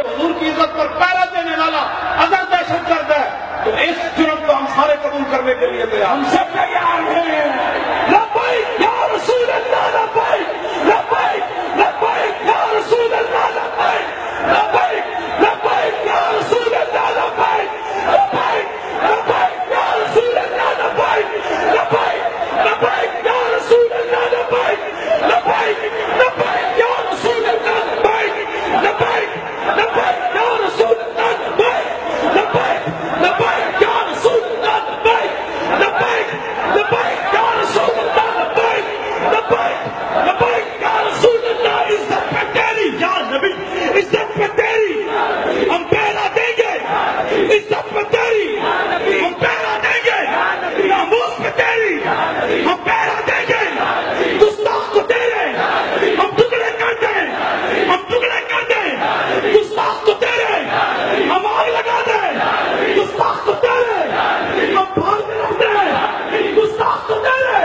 حضور کی عزت پر پہرا دینے والا اگر دہشت گرد ہے تو اس جرم کو ہم سارے قبول کرنے کے لیے تیار، ہم سب تیار ہیں۔ لبیک یا رسول اللہ، لبیک لبیک لبیک یا رسول اللہ، لبیک لبیک لبیک یا رسول اللہ، لبیک لبیک لبیک یا رسول اللہ، لبیک لبیک لبیک یا رسول اللہ، لبیک لبیک لبیک یا رسول اللہ، لبیک لبیک لبیک یا رسول اللہ، لبیک لبیک لبیک یا رسول اللہ، لبیک لبیک لبیک یا رسول اللہ، لبیک لبیک لبیک یا رسول اللہ۔ عزت پہ تیری یا نبی، عزت پہ تیری ہم پہرا دیں گے، عزت پہ تیری ہم پہرا دیں گے، ناموس پہ تیری ہم پہرا دیں گے، گستاخ کو تیرے ہم ٹکڑے کر دیں، ہم ٹکڑے کر دیں، گستاخ کو تیرے ہم آگ لگا دیں، گستاخ کو تیرے ہم پھاڑ کے رکھ دیں، گستاخ کو تیرے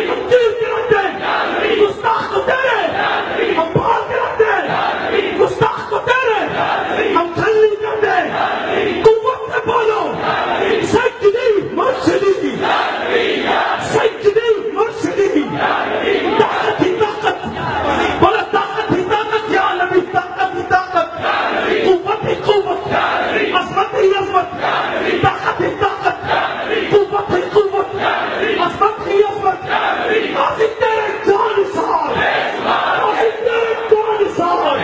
ہم چیر کے رکھ دیں، گستاخ کو تیرے ہم پھاڑ کے رکھ دیں، گستاخ کو تیرے ہم چھلنی کر دیں۔ قوت سے بولو سیدی مرشدی، سیدی مرشدی، طاقت ہی طاقت، بولا طاقت ہی طاقت یا نبی، طاقت ہی طاقت، قوت ہی قوت، عظمت ہی عظمت، طاقت ہی طاقت، قوت ہی قوت، عظمت ہی عظمت، آصف تیرے جان نثار، آصف تیرے جان نثار،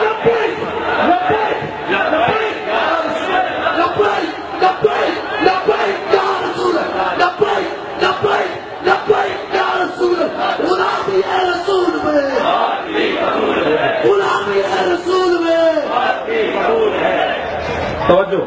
لبیک لبیک لبیک لبیک لبیک لبیک یا رسول اللہ، لبیک لبیک لبیک یا رسول اللہ۔ غلامی ہے رسول میں، غلامی ہے رسول میں۔ توجہ